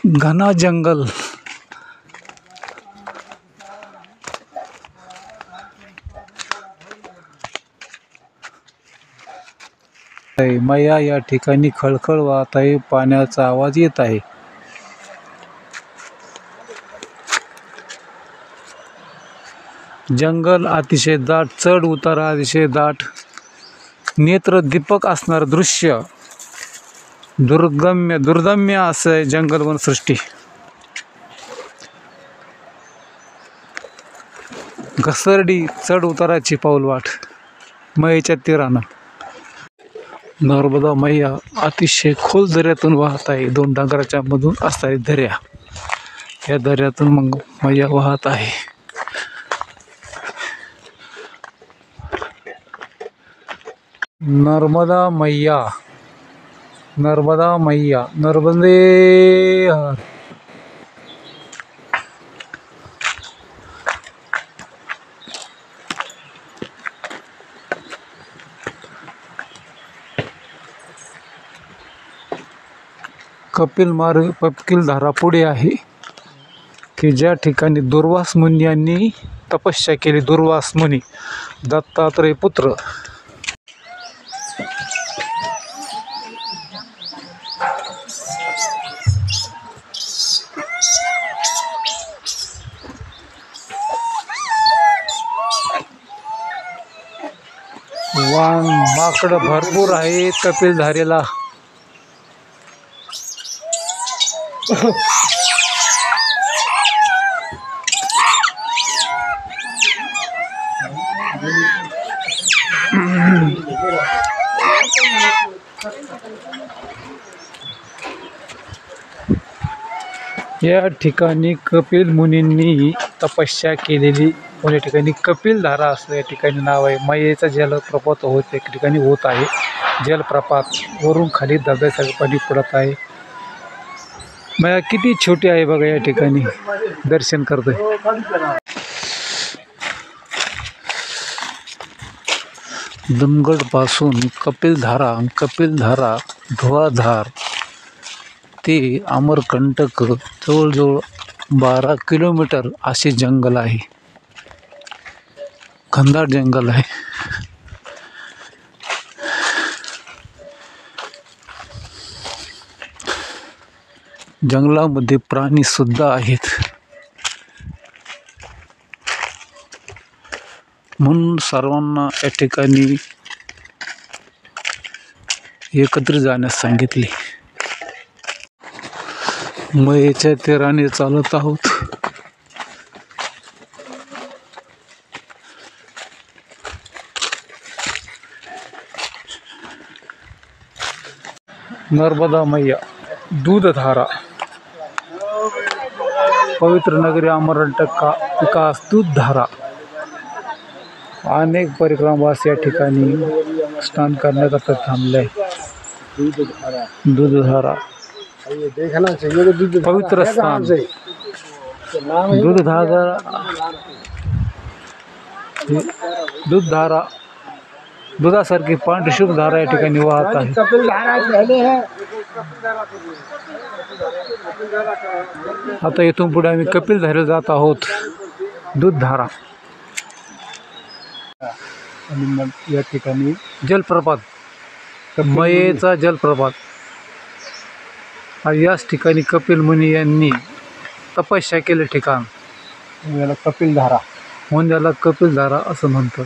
घना जंगल, मैया या ठिकाणी खळखळ वाहत आहे, पाण्याचा आवाज येत आहे. जंगल अतिशय दाट, चढ उतार अतिशय दाट, नेत्र दीपक असणार दृश्य, दुर्दम्य असं जंगल वनसृष्टी. घसरडी चढ उताराची पाऊलवाट मैयाच्या तीरानं. नर्मदा मैया अतिशय खोल दऱ्यातून वाहत आहे. 2 डोंगराच्या मधून असणारी दर्या, या दऱ्यातून मग मैया वाहत आहे. नर्मदा मैया, नर्मदा मैया, नर्मदे हर. कपिल मार्ग, कपिल धारा पुढे आहे की ज्या ठिकाणी दुर्वास मुनी यांनी तपस्या केली. दुर्वास मुनी, दत्तात्रय पुत्र. वाघ माकड भरपूर आहे कपिल धारेला. या ठिकाणी कपिल मुनींनी तपस्या केलेली, या ठिकाणी कपिल धारा असं या ठिकाणी नाव आहे. मैयेचा जलप्रपात होत एक ठिकाणी होत आहे. जलप्रपात वरून खाली धबधब्यासारखं पाणी पडत आहे. मैया किती छोटी आहे बघा, या ठिकाणी दर्शन करतोय. दमगड पासून कपिलधारा धुआधार ते अमरकंटक जवळजवळ 12 किलोमीटर असे जंगल आहे. घनदाट जंगल आहे. जंगलामध्ये प्राणी सुद्धा आहेत. म्हणून सर्वांना या ठिकाणी एकत्र जाण्यास सांगितले. मैयेच्या तीराने चालत आहोत. नर्मदा मैया, दूधधारा, पवित्र नगरी अमरकंटक का विकास दूधधारा. अनेक परिक्रमावासी या ठिकाणी स्नान करण्याकरता थांबले. दूधधारा पवित्र स्थान. दूधधारा दुधासारखी पांढरी शुभ धारा या ठिकाणी वाहत आहे. आता इथून पुढे आम्ही कपिल धारेला जात आहोत. दूधधारा. आणि मग या ठिकाणी जलप्रपात, मैयेचा जलप्रपात. आणि याच ठिकाणी कपिल मुनी यांनी तपस्या केले ठिकाण. याला कपिलधारा म्हणून याला कपिलधारा असं म्हणतात.